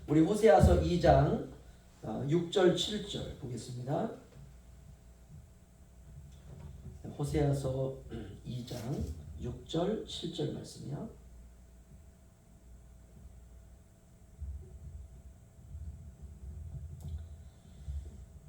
우리 호세아서 2장 6절 7절 보겠습니다. 호세아서 2장 6절 7절 말씀이요.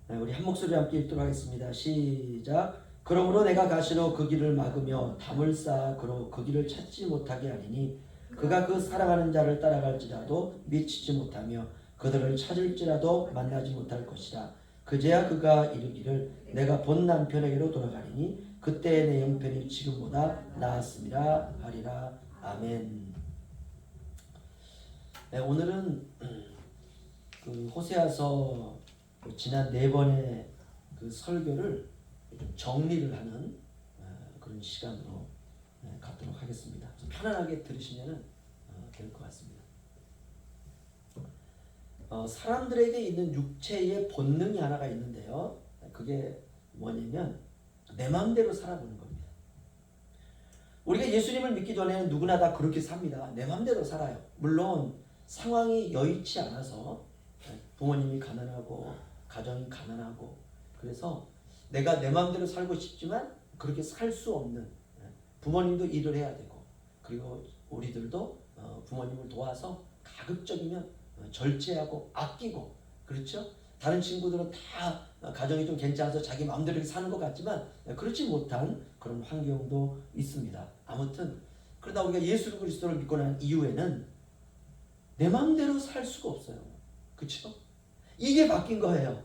우리 한 목소리 함께 읽도록 하겠습니다. 시작. 그러므로 내가 가시러 그 길을 막으며 담을 쌓아 그 길을 찾지 못하게 하리니 그가 그 사랑하는 자를 따라갈지라도 미치지 못하며 그들을 찾을지라도 만나지 못할 것이라. 그제야 그가 이르기를 내가 본 남편에게로 돌아가리니 그때의 내 형편이 지금보다 나았음이라 하리라. 아멘. 네, 오늘은 그 호세아서 지난 4번의 그 설교를 좀 정리를 하는 그런 시간으로 갖도록 하겠습니다. 좀 편안하게 들으시면 될 것 같습니다. 사람들에게 있는 육체의 본능이 하나가 있는데요. 그게 뭐냐면 내 마음대로 살아보는 겁니다. 우리가 예수님을 믿기 전에는 누구나 다 그렇게 삽니다. 내 마음대로 살아요. 물론 상황이 여의치 않아서 부모님이 가난하고 가정이 가난하고 그래서 내가 내 마음대로 살고 싶지만 그렇게 살 수 없는, 부모님도 일을 해야 되고 그리고 우리들도 부모님을 도와서 가급적이면 절제하고 아끼고, 그렇죠? 다른 친구들은 다 가정이 좀 괜찮아서 자기 마음대로 사는 것 같지만 그렇지 못한 그런 환경도 있습니다. 아무튼 그러다 우리가 예수 그리스도를 믿고 난 이후에는 내 마음대로 살 수가 없어요. 그렇죠? 이게 바뀐 거예요.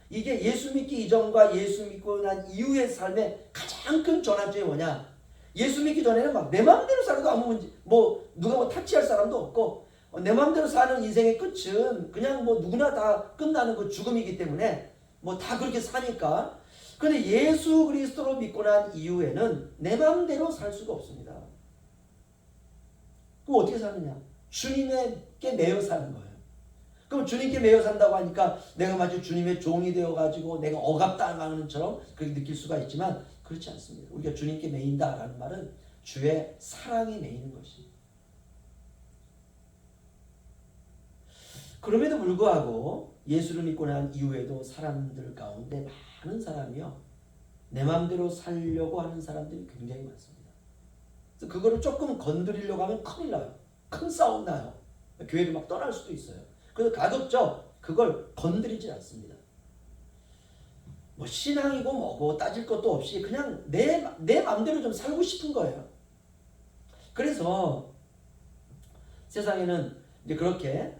이게 예수 믿기 이전과 예수 믿고 난 이후의 삶의 가장 큰 전환점이 뭐냐? 예수 믿기 전에는 막 내 마음대로 살아도 아무 문제, 누가 타치할 사람도 없고, 내 마음대로 사는 인생의 끝은 그냥 누구나 다 끝나는 그 죽음이기 때문에 다 그렇게 사니까. 그런데 예수 그리스도를 믿고 난 이후에는 내 마음대로 살 수가 없습니다. 그럼 어떻게 사느냐? 주님께 매여 사는 거예요. 그럼 주님께 매여 산다고 하니까 내가 마치 주님의 종이 되어가지고 내가 억압당하는 것처럼 그렇게 느낄 수가 있지만 그렇지 않습니다. 우리가 주님께 매인다라는 말은 주의 사랑에 매이는 것입니다. 그럼에도 불구하고 예수를 믿고 난 이후에도 사람들 가운데 많은 사람이요, 내 마음대로 살려고 하는 사람들이 굉장히 많습니다. 그래서 그거를 조금 건드리려고 하면 큰일 나요. 큰 싸움 나요. 교회를 막 떠날 수도 있어요. 그래서 가급적 그걸 건드리지 않습니다. 신앙이고 뭐고 따질 것도 없이 그냥 내 마음대로 좀 살고 싶은 거예요. 그래서 세상에는 이제 그렇게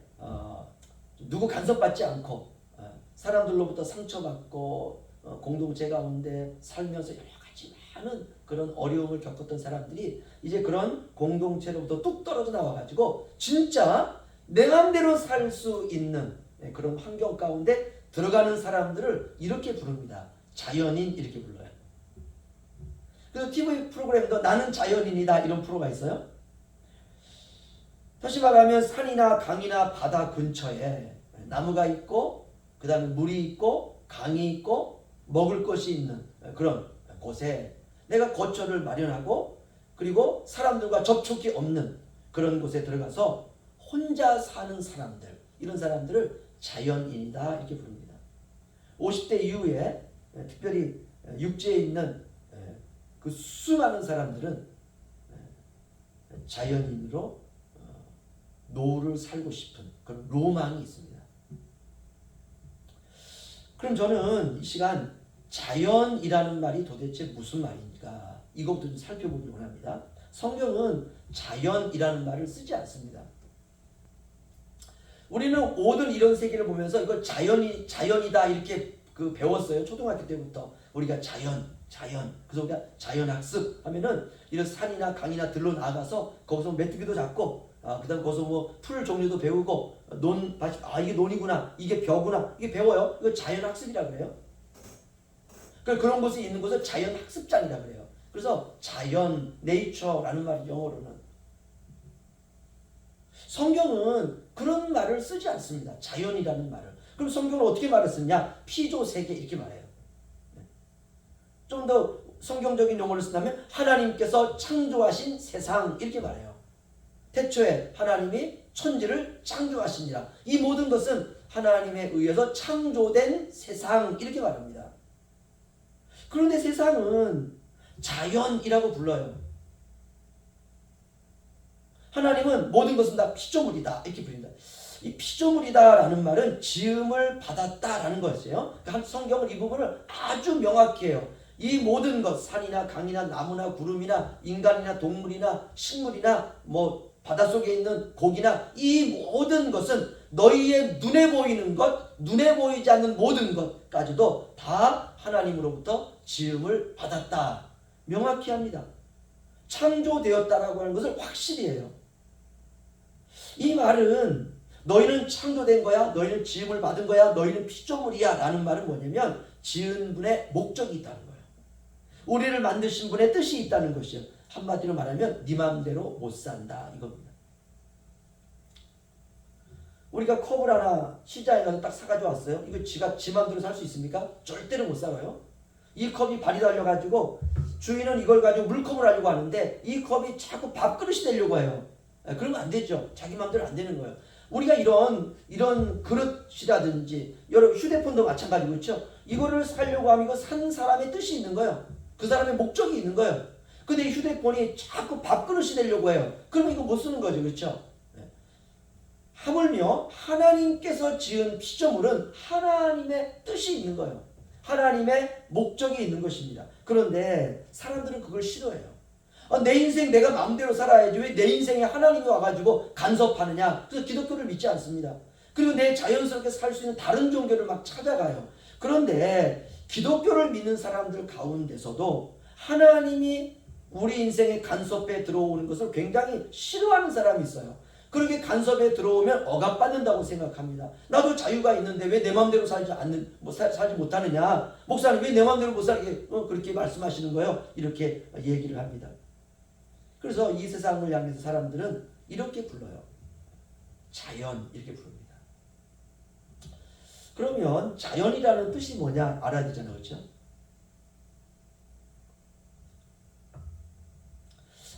누구 간섭받지 않고 사람들로부터 상처받고 공동체 가운데 살면서 여러 가지 많은 그런 어려움을 겪었던 사람들이 이제 그런 공동체로부터 뚝 떨어져 나와가지고 진짜 내 마음대로 살 수 있는 그런 환경 가운데 들어가는 사람들을 이렇게 부릅니다. 자연인, 이렇게 불러요. 그래서 TV 프로그램도 나는 자연인이다 이런 프로가 있어요. 다시 말하면 산이나 강이나 바다 근처에 나무가 있고 그 다음에 물이 있고 강이 있고 먹을 것이 있는 그런 곳에 내가 거처를 마련하고 그리고 사람들과 접촉이 없는 그런 곳에 들어가서 혼자 사는 사람들, 이런 사람들을 자연인이다 이렇게 부릅니다. 50대 이후에 특별히 육지에 있는 그 수많은 사람들은 자연인으로 노후를 살고 싶은 그런 로망이 있습니다. 그럼 저는 이 시간 자연이라는 말이 도대체 무슨 말인가 이것부터 좀 살펴보기를 원합니다. 성경은 자연이라는 말을 쓰지 않습니다. 우리는 모든 이런 세계를 보면서 이걸 자연이다 이렇게 배웠어요. 초등학교 때부터 우리가 자연. 그래서 우리가 자연학습 하면은 이런 산이나 강이나 들로 나가서 거기서 메뚜기도 잡고, 그다음 거기서 풀 종류도 배우고 이게 논이구나, 이게 벼구나, 이게 배워요. 이거 자연학습이라 그래요. 그런 곳에 있는 곳을 자연학습장이라 그래요. 그래서 자연, 네이처라는 말이 영어로는. 성경은 그런 말을 쓰지 않습니다. 자연이라는 말을. 그럼 성경은 어떻게 말을 쓰냐? 피조세계 이렇게 말해요. 좀 더 성경적인 용어를 쓴다면 하나님께서 창조하신 세상 이렇게 말해요. 태초에 하나님이 천지를 창조하시니라. 이 모든 것은 하나님에 의해서 창조된 세상 이렇게 말합니다. 그런데 세상은 자연이라고 불러요. 하나님은 모든 것은 다 피조물이다 이렇게 부릅니다. 이 피조물이다라는 말은 지음을 받았다라는 것이에요. 성경은 이 부분을 아주 명확히 해요. 이 모든 것, 산이나 강이나 나무나 구름이나 인간이나 동물이나 식물이나 뭐 바닷속에 있는 고기나 이 모든 것은 너희의 눈에 보이는 것, 눈에 보이지 않는 모든 것까지도 다 하나님으로부터 지음을 받았다. 명확히 합니다. 창조되었다라고 하는 것을 확실히 해요. 이 말은 너희는 창조된 거야, 너희는 지음을 받은 거야, 너희는 피조물이야 라는 말은 뭐냐면 지은 분의 목적이 있다는 거예요. 우리를 만드신 분의 뜻이 있다는 것이요. 한마디로 말하면 네 맘대로 못 산다 이겁니다. 우리가 컵을 하나 시장에 가서 딱 사가지고 왔어요. 이거 지 맘대로 살 수 있습니까? 절대로 못 살아요. 이 컵이 발이 달려가지고 주인은 이걸 가지고 물컵을 하려고 하는데 이 컵이 자꾸 밥그릇이 되려고 해요. 그러면 안 되죠. 자기 맘대로 안 되는 거예요. 우리가 이런 그릇이라든지 여러 휴대폰도 마찬가지고 그렇죠. 이거를 사려고 하면 이거 산 사람의 뜻이 있는 거예요. 그 사람의 목적이 있는 거예요. 근데 이 휴대폰이 자꾸 밥그릇이 되려고 해요. 그러면 이거 못 쓰는 거죠. 그렇죠. 하물며 하나님께서 지은 피조물은 하나님의 뜻이 있는 거예요. 하나님의 목적이 있는 것입니다. 그런데 사람들은 그걸 싫어해요. 내 인생 내가 마음대로 살아야지 왜 내 인생에 하나님이 와가지고 간섭하느냐. 그래서 기독교를 믿지 않습니다. 그리고 내 자연스럽게 살 수 있는 다른 종교를 막 찾아가요. 그런데 기독교를 믿는 사람들 가운데서도 하나님이 우리 인생에 간섭에 들어오는 것을 굉장히 싫어하는 사람이 있어요. 그렇게 간섭에 들어오면 억압받는다고 생각합니다. 나도 자유가 있는데 왜 내 마음대로 살지 못하느냐. 목사님 왜 내 마음대로 못 살게 그렇게 말씀하시는 거예요. 이렇게 얘기를 합니다. 그래서 이 세상을 향해서 사람들은 이렇게 불러요. 자연 이렇게 부릅니다. 그러면 자연이라는 뜻이 뭐냐 알아야 되잖아요. 그렇죠?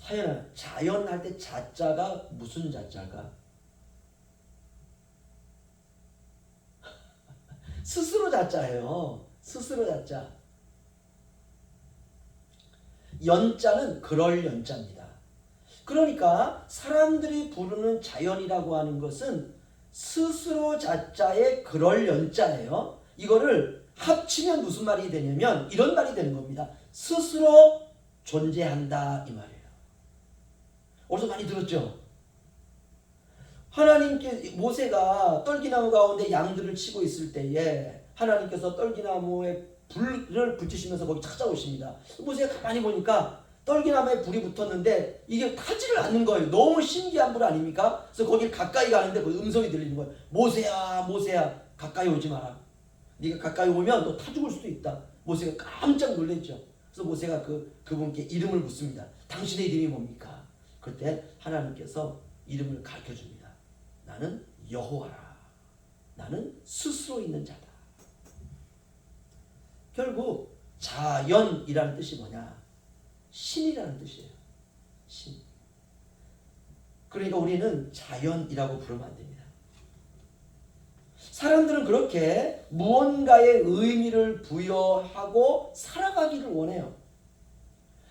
하연아, 자연 할 때 자자가 무슨 자자가? 스스로 자자예요. 스스로 자자. 연자는 그럴 연자입니다. 그러니까 사람들이 부르는 자연이라고 하는 것은 스스로 자자의 그럴 연자예요. 이거를 합치면 무슨 말이 되냐면 이런 말이 되는 겁니다. 스스로 존재한다 이 말이에요. 어디서 많이 들었죠? 하나님께 모세가 떨기나무 가운데 양들을 치고 있을 때에 하나님께서 떨기나무에 불을 붙이시면서 거기 찾아오십니다. 모세가 가만히 보니까 떨기나무에 불이 붙었는데 이게 타지를 않는 거예요. 너무 신기한 불 아닙니까? 그래서 거길 가까이 가는데 그 음성이 들리는 거예요. 모세야 모세야 가까이 오지 마라. 네가 가까이 오면 너 타 죽을 수도 있다. 모세가 깜짝 놀랐죠. 그래서 모세가 그분께 이름을 묻습니다. 당신의 이름이 뭡니까? 그때 하나님께서 이름을 가르쳐줍니다. 나는 여호와라. 나는 스스로 있는 자다. 결국 자연이라는 뜻이 뭐냐? 신이라는 뜻이에요. 신. 그러니까 우리는 자연이라고 부르면 안 됩니다. 사람들은 그렇게 무언가의 의미를 부여하고 살아가기를 원해요.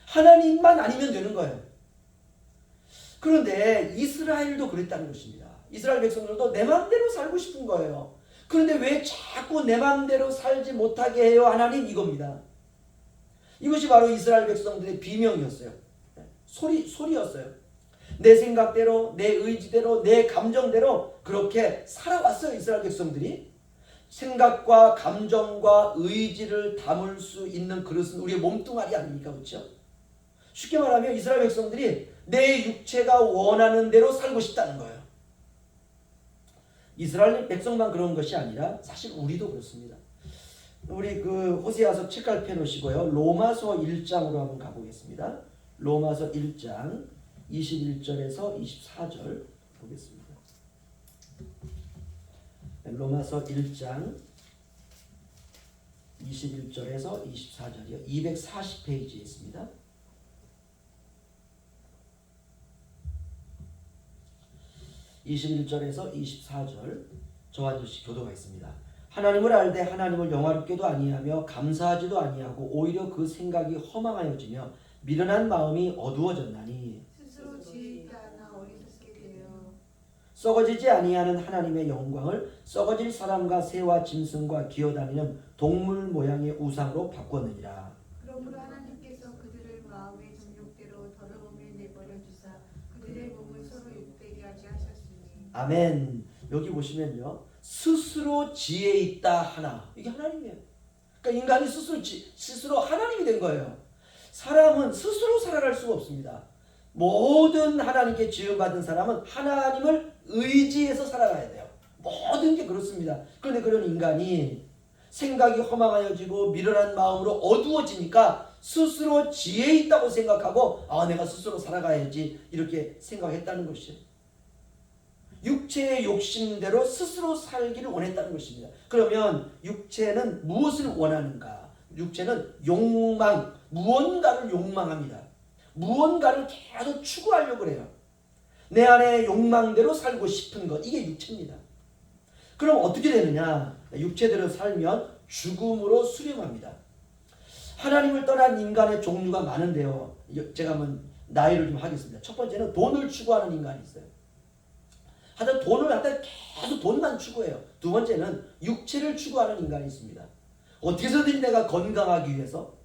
하나님만 아니면 되는 거예요. 그런데 이스라엘도 그랬다는 것입니다. 이스라엘 백성들도 내 마음대로 살고 싶은 거예요. 그런데 왜 자꾸 내 마음대로 살지 못하게 해요? 하나님 이겁니다. 이것이 바로 이스라엘 백성들의 비명이었어요. 소리였어요. 내 생각대로, 내 의지대로, 내 감정대로 그렇게 살아왔어요. 이스라엘 백성들이. 생각과 감정과 의지를 담을 수 있는 그릇은 우리의 몸뚱아리 아닙니까? 그렇죠? 쉽게 말하면 이스라엘 백성들이 내 육체가 원하는 대로 살고 싶다는 거예요. 이스라엘 백성만 그런 것이 아니라 사실 우리도 그렇습니다. 우리 호세아서 책갈 펴놓으시고요. 로마서 1장으로 한번 가보겠습니다. 로마서 1장 21절에서 24절 보겠습니다. 로마서 1장 21절에서 24절이요. 240페이지에 있습니다. 21절에서 24절 저와 조씩 교도가 있습니다. 하나님을 알되 하나님을 영화롭게도 아니하며 감사하지도 아니하고 오히려 그 생각이 허망하여지며 미련한 마음이 어두워졌나니 스스로 지혜 있다 하나 어리석게 되어 썩어지지 아니하는 하나님의 영광을 썩어질 사람과 새와 짐승과 기어다니는 동물 모양의 우상으로 바꾸었느니라. 그러므로 하나님께서 그들을 마음의 정욕대로 더러움에 내버려 주사 그들의 몸을 서로 욕되게 하지 하셨으니. 아멘. 여기 보시면요, 스스로 지혜 있다 하나, 이게 하나님이에요. 그러니까 인간이 스스로 하나님이 된 거예요. 사람은 스스로 살아갈 수가 없습니다. 모든 하나님께 지음받은 사람은 하나님을 의지해서 살아가야 돼요. 모든 게 그렇습니다. 그런데 그런 인간이 생각이 허망하여지고 미련한 마음으로 어두워지니까 스스로 지혜 있다고 생각하고 내가 스스로 살아가야지 이렇게 생각했다는 것이에요. 육체의 욕심대로 스스로 살기를 원했다는 것입니다. 그러면 육체는 무엇을 원하는가? 육체는 욕망, 무언가를 욕망합니다. 무언가를 계속 추구하려고 해요. 내 안에 욕망대로 살고 싶은 것, 이게 육체입니다. 그럼 어떻게 되느냐? 육체대로 살면 죽음으로 수렴합니다. 하나님을 떠난 인간의 종류가 많은데요, 제가 한번 나열을 좀 하겠습니다. 첫 번째는 돈을 추구하는 인간이 있어요. 하여튼 돈을 갖다 계속 돈만 추구해요. 두 번째는 육체를 추구하는 인간이 있습니다. 어떻게 해서든 내가 건강하기 위해서.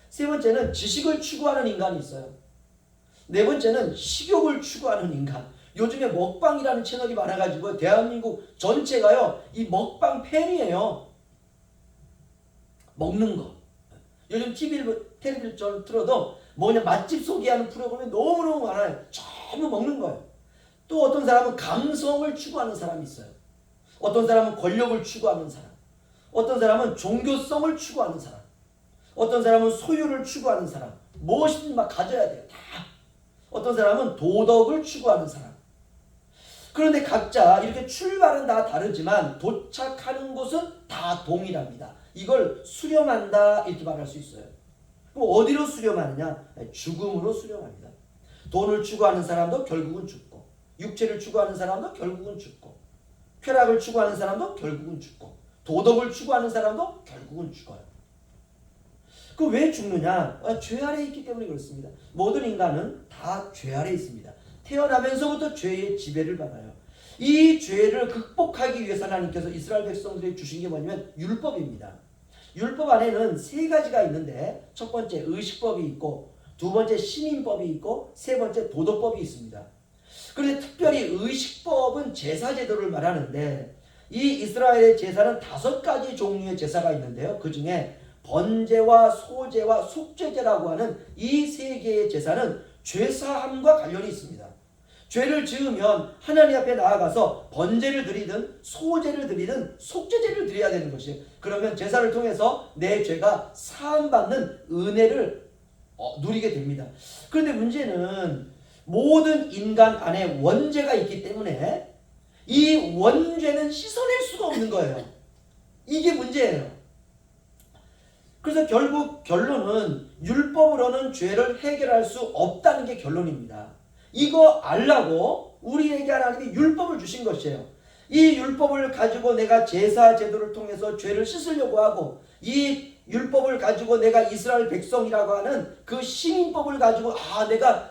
세 번째는 지식을 추구하는 인간이 있어요. 네 번째는 식욕을 추구하는 인간. 요즘에 먹방이라는 채널이 많아가지고 대한민국 전체가요, 이 먹방 팬이에요. 먹는 거. 요즘 텔레비전 틀어도 맛집 소개하는 프로그램이 너무너무 많아요. 전부 먹는 거예요. 또 어떤 사람은 감성을 추구하는 사람이 있어요. 어떤 사람은 권력을 추구하는 사람. 어떤 사람은 종교성을 추구하는 사람. 어떤 사람은 소유를 추구하는 사람. 무엇이든 막 가져야 돼요. 다. 어떤 사람은 도덕을 추구하는 사람. 그런데 각자 이렇게 출발은 다 다르지만 도착하는 곳은 다 동일합니다. 이걸 수렴한다 이렇게 말할 수 있어요. 그럼 어디로 수렴하느냐? 죽음으로 수렴합니다. 돈을 추구하는 사람도 결국은 죽고, 육체를 추구하는 사람도 결국은 죽고, 쾌락을 추구하는 사람도 결국은 죽고, 도덕을 추구하는 사람도 결국은 죽어요. 그 왜 죽느냐? 죄 아래에 있기 때문에 그렇습니다. 모든 인간은 다 죄 아래에 있습니다. 태어나면서부터 죄의 지배를 받아요. 이 죄를 극복하기 위해서 하나님께서 이스라엘 백성들에게 주신 게 뭐냐면 율법입니다. 율법 안에는 세 가지가 있는데, 첫 번째 의식법이 있고, 두 번째 시민법이 있고, 세 번째 도덕법이 있습니다. 그런데 특별히 의식법은 제사 제도를 말하는데, 이 이스라엘의 제사는 5가지 종류의 제사가 있는데요. 그 중에 번제와 소제와 속죄제라고 하는 이 3개의 제사는 죄사함과 관련이 있습니다. 죄를 지으면 하나님 앞에 나아가서 번제를 드리든 소제를 드리든 속죄제를 드려야 되는 것이에요. 그러면 제사를 통해서 내 죄가 사함받는 은혜를 누리게 됩니다. 그런데 문제는 모든 인간 안에 원죄가 있기 때문에 이 원죄는 씻어낼 수가 없는 거예요. 이게 문제예요. 그래서 결국 결론은 율법으로는 죄를 해결할 수 없다는 게 결론입니다. 이거 알라고 우리에게 하나님이 율법을 주신 것이에요. 이 율법을 가지고 내가 제사 제도를 통해서 죄를 씻으려고 하고, 이 율법을 가지고 내가 이스라엘 백성이라고 하는 그 시민법을 가지고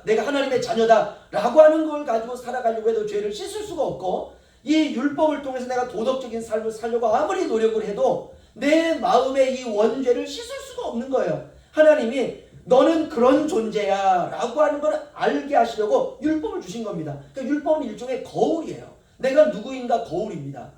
내가 하나님의 자녀다라고 하는 걸 가지고 살아가려고 해도 죄를 씻을 수가 없고, 이 율법을 통해서 내가 도덕적인 삶을 살려고 아무리 노력을 해도 내 마음의 이 원죄를 씻을 수가 없는 거예요. 하나님이 너는 그런 존재야 라고 하는 걸 알게 하시려고 율법을 주신 겁니다. 그러니까 율법은 일종의 거울이에요. 내가 누구인가 거울입니다.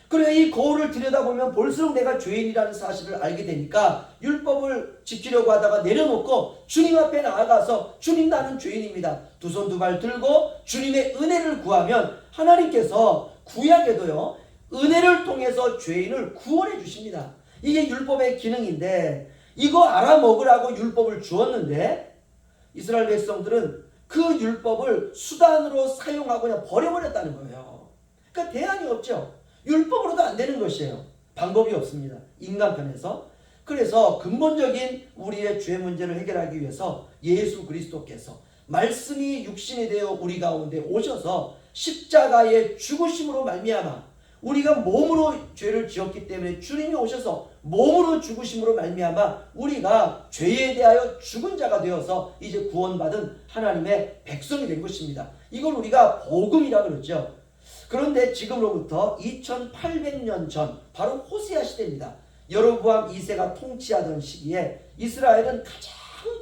그래, 이 거울을 들여다보면 볼수록 내가 죄인이라는 사실을 알게 되니까 율법을 지키려고 하다가 내려놓고 주님 앞에 나아가서 주님 나는 죄인입니다. 두 손 두 발 들고 주님의 은혜를 구하면 하나님께서 구약에도요, 은혜를 통해서 죄인을 구원해 주십니다. 이게 율법의 기능인데, 이거 알아먹으라고 율법을 주었는데 이스라엘 백성들은 그 율법을 수단으로 사용하고 그냥 버려버렸다는 거예요. 그러니까 대안이 없죠. 율법으로도 안 되는 것이에요. 방법이 없습니다. 인간 편에서. 그래서 근본적인 우리의 죄 문제를 해결하기 위해서 예수 그리스도께서 말씀이 육신이 되어 우리 가운데 오셔서 십자가의 죽으심으로 말미암아 우리가 몸으로 죄를 지었기 때문에 주님이 오셔서 몸으로 죽으심으로 말미암아 우리가 죄에 대하여 죽은 자가 되어서 이제 구원받은 하나님의 백성이 된 것입니다. 이걸 우리가 복음이라 그러죠. 그런데 지금으로부터 2800년 전 바로 호세아 시대입니다. 여로보암 2세가 통치하던 시기에 이스라엘은 가장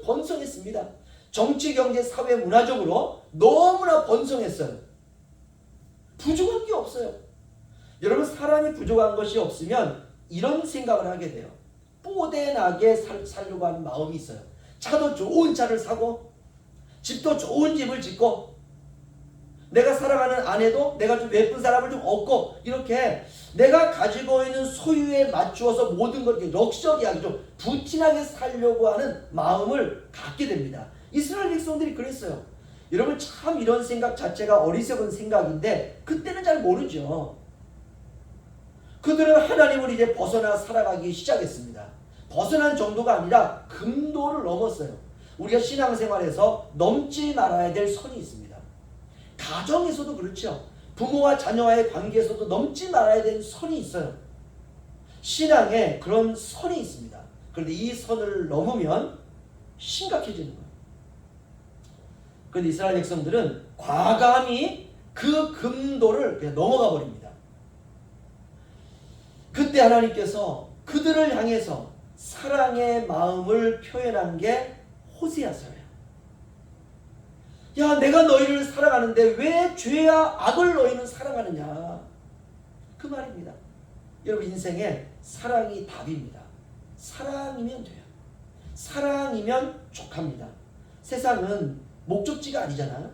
번성했습니다. 정치, 경제, 사회, 문화적으로 너무나 번성했어요. 부족한 게 없어요. 여러분, 사람이 부족한 것이 없으면 이런 생각을 하게 돼요. 뽀대나게 살려고 하는 마음이 있어요. 차도 좋은 차를 사고 집도 좋은 집을 짓고 내가 사랑하는 아내도 내가 좀 예쁜 사람을 좀 얻고 이렇게 내가 가지고 있는 소유에 맞추어서 모든 걸 이렇게 럭셔리하게 좀 부티나게 살려고 하는 마음을 갖게 됩니다. 이스라엘 백성들이 그랬어요. 여러분, 참 이런 생각 자체가 어리석은 생각인데 그때는 잘 모르죠. 그들은 하나님을 이제 벗어나 살아가기 시작했습니다. 벗어난 정도가 아니라 금도를 넘었어요. 우리가 신앙생활에서 넘지 말아야 될 선이 있습니다. 가정에서도 그렇죠. 부모와 자녀와의 관계에서도 넘지 말아야 되는 선이 있어요. 신앙에 그런 선이 있습니다. 그런데 이 선을 넘으면 심각해지는 거예요. 그런데 이스라엘 백성들은 과감히 그 금도를 그냥 넘어가 버립니다. 그때 하나님께서 그들을 향해서 사랑의 마음을 표현한 게 호세아서예요. 야, 내가 너희를 사랑하는데 왜 죄와 악을 너희는 사랑하느냐, 그 말입니다. 여러분, 인생에 사랑이 답입니다. 사랑이면 돼요. 사랑이면 족합니다. 세상은 목적지가 아니잖아요.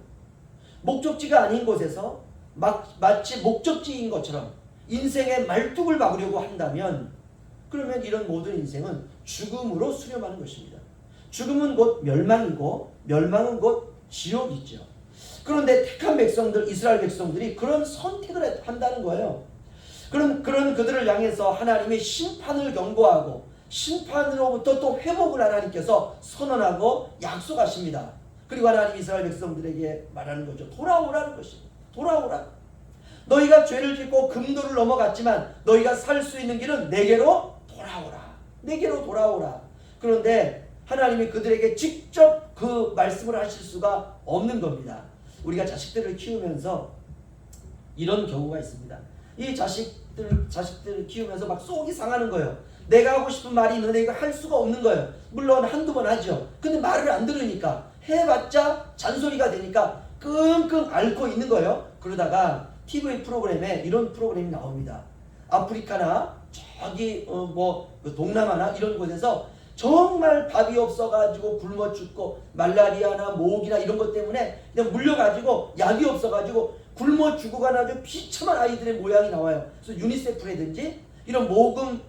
목적지가 아닌 곳에서 마치 목적지인 것처럼 인생의 말뚝을 박으려고 한다면 그러면 이런 모든 인생은 죽음으로 수렴하는 것입니다. 죽음은 곧 멸망이고 멸망은 곧 지옥이죠. 그런데 택한 백성들, 이스라엘 백성들이 그런 선택을 한다는 거예요. 그런 그들을 향해서 하나님의 심판을 경고하고 심판으로부터 또 회복을 하나님께서 선언하고 약속하십니다. 그리고 하나님 이스라엘 백성들에게 말하는 거죠. 돌아오라는 것입니다. 돌아오라. 너희가 죄를 짓고 금도를 넘어갔지만 너희가 살 수 있는 길은 내게로 돌아오라. 내게로 돌아오라. 그런데 하나님이 그들에게 직접 그 말씀을 하실 수가 없는 겁니다. 우리가 자식들을 키우면서 이런 경우가 있습니다. 이 자식들을 키우면서 막 속이 상하는 거예요. 내가 하고 싶은 말이 있는데 이거 할 수가 없는 거예요. 물론 한두 번 하죠. 근데 말을 안 들으니까 해봤자 잔소리가 되니까 끙끙 앓고 있는 거예요. 그러다가 TV 프로그램에 이런 프로그램이 나옵니다. 아프리카나 저기 동남아나 이런 곳에서 정말 밥이 없어가지고 굶어 죽고 말라리아나 모기나 이런 것 때문에 그냥 물려가지고 약이 없어가지고 굶어 죽어가는 아주 비참한 아이들의 모양이 나와요. 그래서 유니세프라든지 이런 모금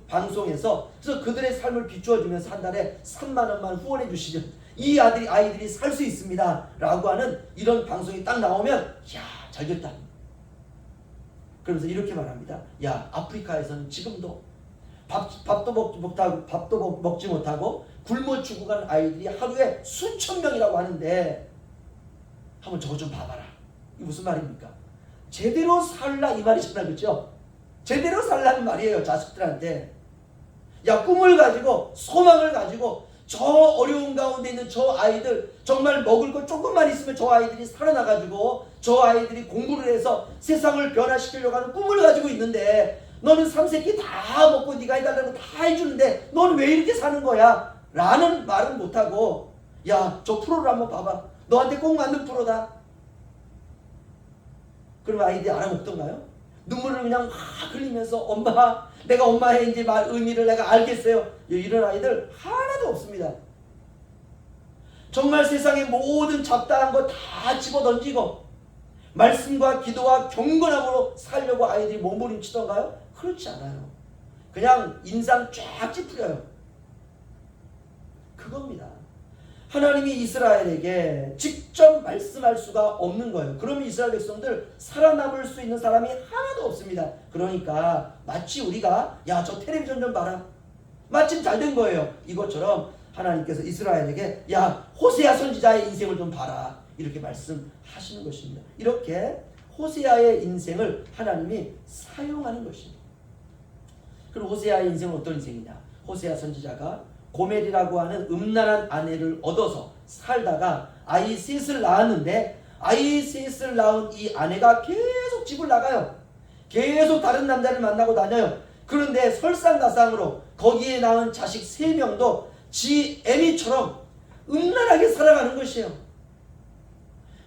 방송에서 그래서 그들의 삶을 비추어주면서 한 달에 3만 원만 후원해 주시면 이 아이들이 살 수 있습니다 라고 하는 이런 방송이 딱 나오면 야, 잘됐다. 그러면서 이렇게 말합니다. 야, 아프리카에서는 지금도 밥도 먹지 못하고 굶어 죽어가는 아이들이 하루에 수천 명이라고 하는데 한번 저거 좀 봐봐라. 이게 무슨 말입니까? 제대로 살라 이 말이잖아, 그렇죠? 제대로 살라는 말이에요. 자식들한테. 야, 꿈을 가지고 소망을 가지고 저 어려운 가운데 있는 저 아이들 정말 먹을 거 조금만 있으면 저 아이들이 살아나가지고 저 아이들이 공부를 해서 세상을 변화시키려고 하는 꿈을 가지고 있는데 너는 3세끼 다 먹고 네가 해달라는 거 다 해주는데 너는 왜 이렇게 사는 거야? 라는 말은 못하고 야, 저 프로를 한번 봐봐. 너한테 꼭 맞는 프로다. 그러면 아이들이 알아먹던가요? 눈물을 그냥 확 흘리면서 엄마, 내가 엄마의 이제 말 의미를 내가 알겠어요. 이런 아이들 하나도 없습니다. 정말 세상의 모든 잡다한 거 다 집어던지고 말씀과 기도와 경건함으로 살려고 아이들이 몸부림치던가요? 그렇지 않아요. 그냥 인상 쫙 찌푸려요. 그겁니다. 하나님이 이스라엘에게 직접 말씀할 수가 없는 거예요. 그러면 이스라엘 백성들 살아남을 수 있는 사람이 하나도 없습니다. 그러니까 마치 우리가 야, 저 텔레비전 좀 봐라. 마침 잘 된 거예요. 이것처럼 하나님께서 이스라엘에게 야, 호세아 선지자의 인생을 좀 봐라. 이렇게 말씀하시는 것입니다. 이렇게 호세아의 인생을 하나님이 사용하는 것입니다. 그럼 호세아의 인생은 어떤 인생이냐? 호세아 선지자가 고멜이라고 하는 음란한 아내를 얻어서 살다가 아이 셋을 낳았는데, 아이 셋을 낳은 이 아내가 계속 집을 나가요. 계속 다른 남자를 만나고 다녀요. 그런데 설상가상으로 거기에 낳은 자식 3명도 지 애미처럼 음란하게 살아가는 것이에요.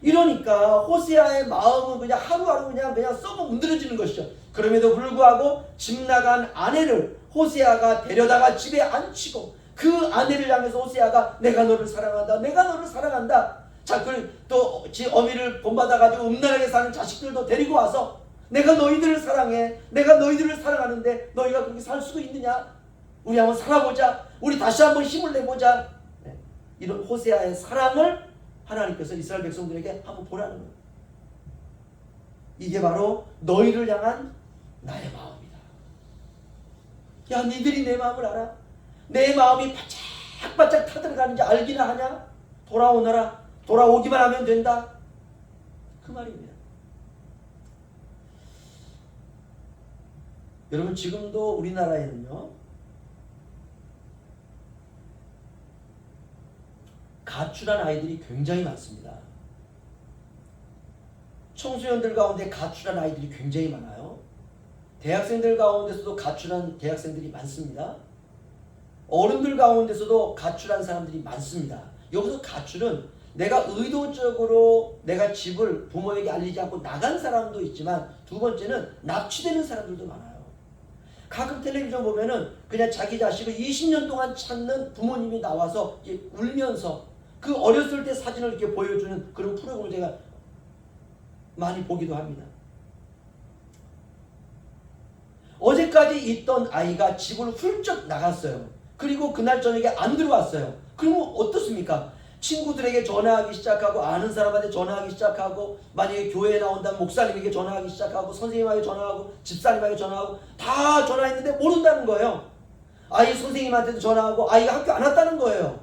이러니까 호세아의 마음은 그냥 하루하루 그냥 썩어 문드러지는 것이죠. 그럼에도 불구하고 집 나간 아내를 호세아가 데려다가 집에 앉히고, 그 아내를 향해서 호세아가 내가 너를 사랑한다, 내가 너를 사랑한다. 자, 또 지 어미를 본받아가지고 음란하게 사는 자식들도 데리고 와서 내가 너희들을 사랑해, 내가 너희들을 사랑하는데 너희가 그렇게 살 수가 있느냐? 우리 한번 살아보자, 우리 다시 한번 힘을 내보자. 네. 이런 호세아의 사랑을 하나님께서 이스라엘 백성들에게 한번 보라는 거예요. 이게 바로 너희를 향한 나의 마음이다. 야, 니들이 내 마음을 알아? 내 마음이 바짝바짝 타들어가는지 알기나 하냐? 돌아오너라. 돌아오기만 하면 된다. 그 말입니다. 여러분, 지금도 우리나라에는요, 가출한 아이들이 굉장히 많습니다. 청소년들 가운데 가출한 아이들이 굉장히 많아요. 대학생들 가운데서도 가출한 대학생들이 많습니다. 어른들 가운데서도 가출한 사람들이 많습니다. 여기서 가출은 내가 의도적으로 내가 집을 부모에게 알리지 않고 나간 사람도 있지만, 두 번째는 납치되는 사람들도 많아요. 가끔 텔레비전 보면은 그냥 자기 자식을 20년 동안 찾는 부모님이 나와서 울면서 그 어렸을 때 사진을 이렇게 보여주는 그런 프로그램을 제가 많이 보기도 합니다. 어제까지 있던 아이가 집을 훌쩍 나갔어요. 그리고 그날 저녁에 안 들어왔어요. 그러면 어떻습니까? 친구들에게 전화하기 시작하고, 아는 사람한테 전화하기 시작하고, 만약에 교회에 나온다면 목사님에게 전화하기 시작하고, 선생님에게 전화하고, 집사님에게 전화하고, 다 전화했는데 모른다는 거예요. 아이 선생님한테도 전화하고 아이가 학교 안 왔다는 거예요.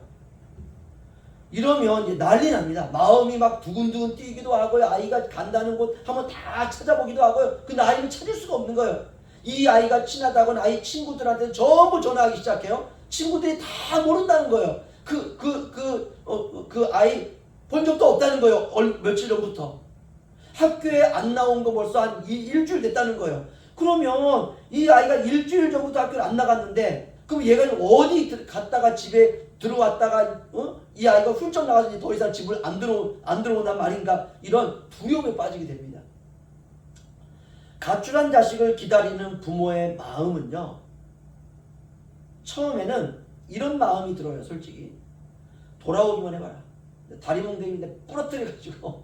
이러면 이제 난리 납니다. 마음이 막 두근두근 뛰기도 하고요. 아이가 간다는 곳 한번 다 찾아보기도 하고요. 근데 아이는 찾을 수가 없는 거예요. 이 아이가 친하다고는 아이 친구들한테 전부 전화하기 시작해요. 친구들이 다 모른다는 거예요. 그 아이 본 적도 없다는 거예요. 며칠 전부터. 학교에 안 나온 거 벌써 한 일주일 됐다는 거예요. 그러면 이 아이가 일주일 전부터 학교를 안 나갔는데, 그럼 얘가 어디 갔다가 집에 들어왔다가 이 아이가 훌쩍 나가서 더 이상 집을 안 들어온단 말인가, 이런 두려움에 빠지게 됩니다. 가출한 자식을 기다리는 부모의 마음은요, 처음에는 이런 마음이 들어요. 솔직히 돌아오기만 해봐라, 다리 몽둥이인데 부러뜨려가지고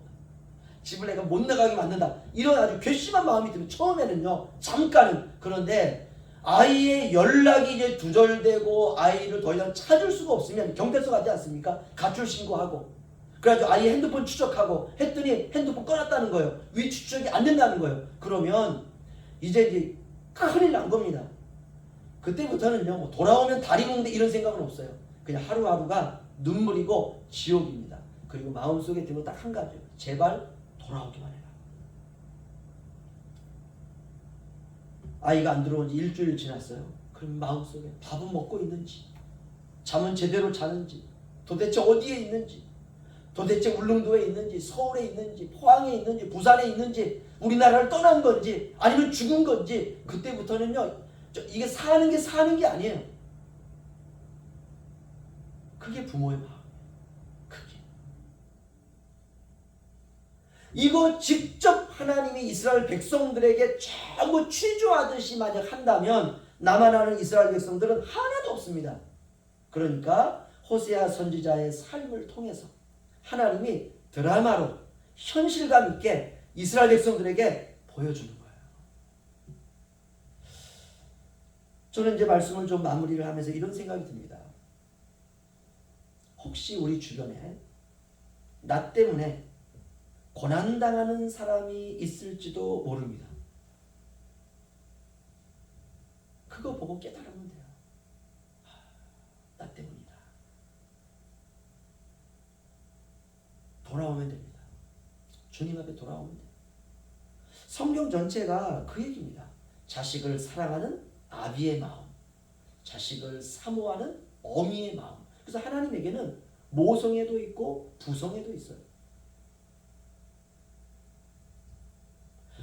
집을 내가 못 나가게 만든다, 이런 아주 괘씸한 마음이 들어요. 처음에는요, 잠깐은. 그런데 아이의 연락이 이제 두절되고 아이를 더 이상 찾을 수가 없으면 경찰서 가지 않습니까? 가출 신고하고. 그래가지고 아이 핸드폰 추적하고 했더니 핸드폰 꺼놨다는 거예요. 위치 추적이 안 된다는 거예요. 그러면 이제 큰일 난 겁니다. 그때부터는요, 뭐 돌아오면 다리 몽대 이런 생각은 없어요. 그냥 하루하루가 눈물이고 지옥입니다. 그리고 마음속에 드는 딱 한 가지요. 제발 돌아오기만 해라. 아이가 안 들어온 지 일주일 지났어요. 그럼 마음속에 밥은 먹고 있는지, 잠은 제대로 자는지, 도대체 어디에 있는지, 도대체 울릉도에 있는지, 서울에 있는지, 포항에 있는지, 부산에 있는지, 우리나라를 떠난 건지 아니면 죽은 건지, 그때부터는요, 이게 사는 게 아니에요. 그게 부모의 마음이에요. 그게. 이거 직접 하나님이 이스라엘 백성들에게 전부 취조하듯이 만약 한다면 나만 아는 이스라엘 백성들은 하나도 없습니다. 그러니까 호세아 선지자의 삶을 통해서 하나님이 드라마로 현실감 있게 이스라엘 백성들에게 보여주는 거예요. 저는 이제 말씀을 좀 마무리를 하면서 이런 생각이 듭니다. 혹시 우리 주변에 나 때문에 고난당하는 사람이 있을지도 모릅니다. 그거 보고 깨달으면 돼요. 나 때문이다. 돌아오면 됩니다. 주님 앞에 돌아오면 돼요. 성경 전체가 그 얘기입니다. 자식을 사랑하는 아비의 마음, 자식을 사모하는 어미의 마음. 그래서 하나님에게는 모성애도 있고 부성애도 있어요.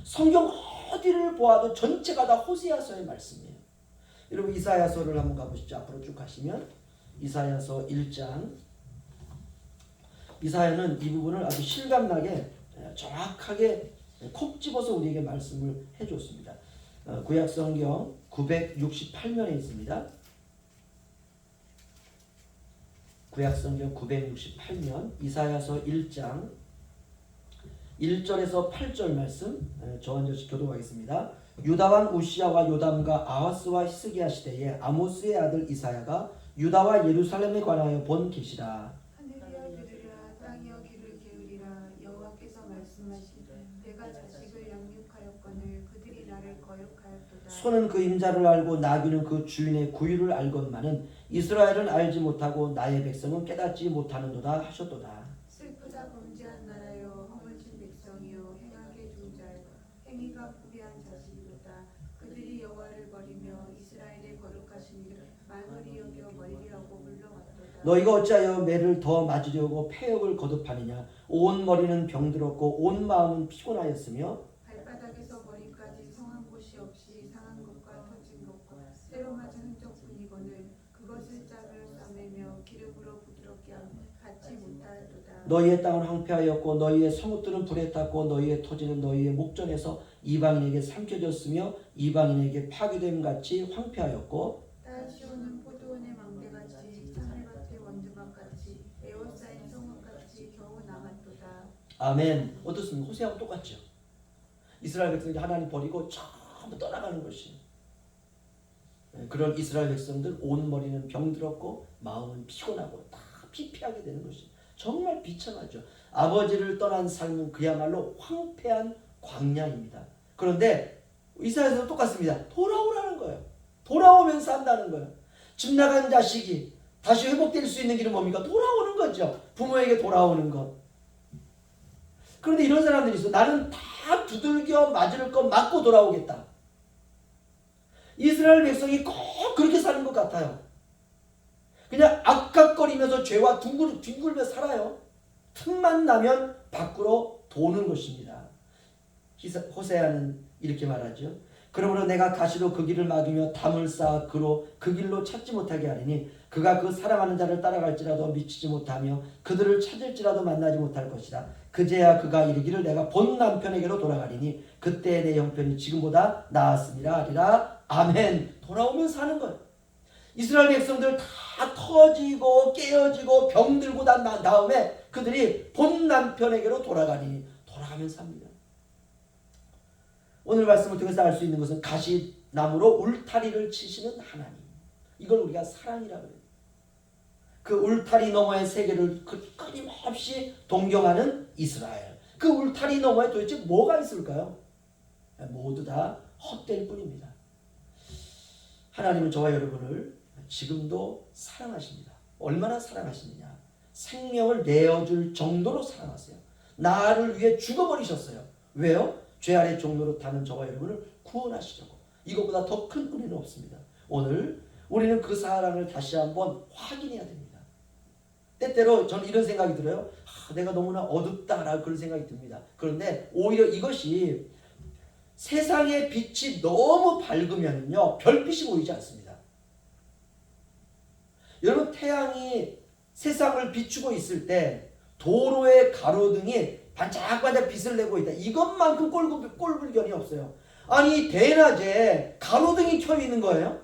성경 어디를 보아도 전체가 다 호세아서의 말씀이에요. 여러분 이사야서를 한번 가보시죠. 앞으로 쭉 가시면 이사야서 1장. 이사야는 이 부분을 아주 실감나게 정확하게 콕 집어서 우리에게 말씀을 해줬습니다. 구약성경 968면에 있습니다. 구약성경 968면 이사야서 1장 1절에서 8절 말씀 저 한 절씩 교독하겠습니다. 유다왕 우시야와 요담과 아하스와 히스기야 시대에 아모스의 아들 이사야가 유다와 예루살렘에 관하여 본 계시라. 하늘이여 들으라 땅이여 귀를 기울이라 여호와께서 말씀하시되 내가 자식을 양육하였거늘 그들이 나를 거역하였도다. 소는 그 임자를 알고 나귀는 그 주인의 구유를 알건만은 이스라엘은 알지 못하고 나의 백성은 깨닫지 못하는도다 하셨도다. 슬프다 범죄한 나라여 허물진 백성이여 행하게 중자여 행위가 부비한 자식이로다. 그들이 여호와를 버리며 이스라엘의 거룩하신 이를 만월히 여겨 멀리하고 물러갔도다. 너희가 어찌하여 매를 더 맞으려고 패역을 거듭하느냐. 온 머리는 병들었고 온 마음은 피곤하였으며 발바닥에서 머리까지 성한 곳이 없이 상한 것과 터진 것과 새로 맞은 흔적뿐이거늘 그것을 짝을 싸매며 기름으로 부드럽게 하며 받지 못하였도다. 너희의 땅은 황폐하였고 너희의 성읍들은 불에 탔고 너희의 토지는 너희의 목전에서 이방인에게 삼켜졌으며 이방인에게 파괴됨 같이 황폐하였고 딸 시온은 포도원의 망대같이 산울밭의 원두막같이 에워싸인 성읍같이 겨우 남았도다. 아멘. 어떻습니까? 호세아하고 똑같죠. 이스라엘 백성이 하나님 버리고 전부 떠나가는 것이 그런 이스라엘 백성들 온 머리는 병들었고 마음은 피곤하고 다 피폐하게 되는 것이 정말 비참하죠. 아버지를 떠난 삶은 그야말로 황폐한 광야입니다. 그런데 이사야서도 똑같습니다. 돌아오라는 거예요. 돌아오면서 한다는 거예요. 집 나간 자식이 다시 회복될 수 있는 길은 뭡니까? 돌아오는 거죠. 부모에게 돌아오는 것. 그런데 이런 사람들이 있어. 나는 다 두들겨 맞을 것 맞고 돌아오겠다. 이스라엘 백성이 꼭 그렇게 사는 것 같아요. 그냥 악각거리면서 죄와 뒹굴며 살아요. 틈만 나면 밖으로 도는 것입니다. 호세아는 이렇게 말하죠. 그러므로 내가 가시로 그 길을 막으며 담을 쌓아 그 길로 찾지 못하게 하리니 그가 그 사랑하는 자를 따라갈지라도 미치지 못하며 그들을 찾을지라도 만나지 못할 것이다. 그제야 그가 이르기를 내가 본 남편에게로 돌아가리니 그때 내 형편이 지금보다 나았으리라 하리라. 아멘. 돌아오면 사는 거예요. 이스라엘 백성들 다 터지고 깨어지고 병들고 난 다음에 그들이 본 남편에게로 돌아가리니 돌아가면 삽니다. 오늘 말씀을 통해서 알 수 있는 것은 가시나무로 울타리를 치시는 하나님. 이걸 우리가 사랑이라고 해요. 그 울타리 너머의 세계를 끊임없이 동경하는 이스라엘. 그 울타리 너머에 도대체 뭐가 있을까요? 모두 다 헛될 뿐입니다. 하나님은 저와 여러분을 지금도 사랑하십니다. 얼마나 사랑하시느냐. 생명을 내어줄 정도로 사랑하세요. 나를 위해 죽어버리셨어요. 왜요? 죄 아래 종로로 타는 저와 여러분을 구원하시려고. 이것보다 더 큰 은혜는 없습니다. 오늘 우리는 그 사랑을 다시 한번 확인해야 됩니다. 때때로 저는 이런 생각이 들어요. 내가 너무나 어둡다라고 그런 생각이 듭니다. 그런데 오히려 이것이 세상의 빛이 너무 밝으면요 별빛이 보이지 않습니다. 여러분 태양이 세상을 비추고 있을 때 도로의 가로등이 반짝반짝 빛을 내고 있다. 이것만큼 꼴불견이 없어요. 아니 대낮에 가로등이 켜 있는 거예요.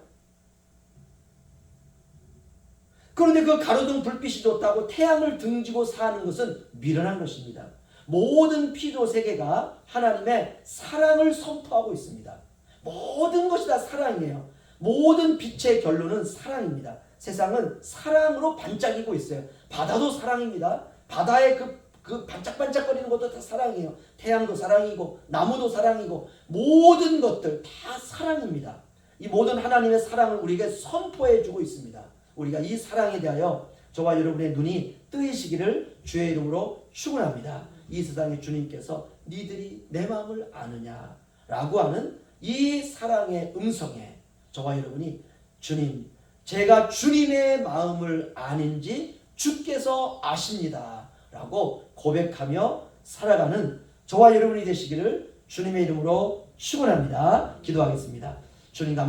그런데 그 가로등 불빛이 좋다고 태양을 등지고 사는 것은 미련한 것입니다. 모든 피조 세계가 하나님의 사랑을 선포하고 있습니다. 모든 것이 다 사랑이에요. 모든 빛의 결론은 사랑입니다. 세상은 사랑으로 반짝이고 있어요. 바다도 사랑입니다. 바다의 그 반짝반짝거리는 것도 다 사랑이에요. 태양도 사랑이고 나무도 사랑이고 모든 것들 다 사랑입니다. 이 모든 하나님의 사랑을 우리에게 선포해 주고 있습니다. 우리가 이 사랑에 대하여 저와 여러분의 눈이 뜨이시기를 주의 이름으로 축원합니다. 이 세상의 주님께서 니들이 내 마음을 아느냐라고 하는 이 사랑의 음성에 저와 여러분이 주님, 제가 주님의 마음을 아는지 주께서 아십니다 라고 고백하며 살아가는 저와 여러분이 되시기를 주님의 이름으로 축원합니다. 기도하겠습니다. 주님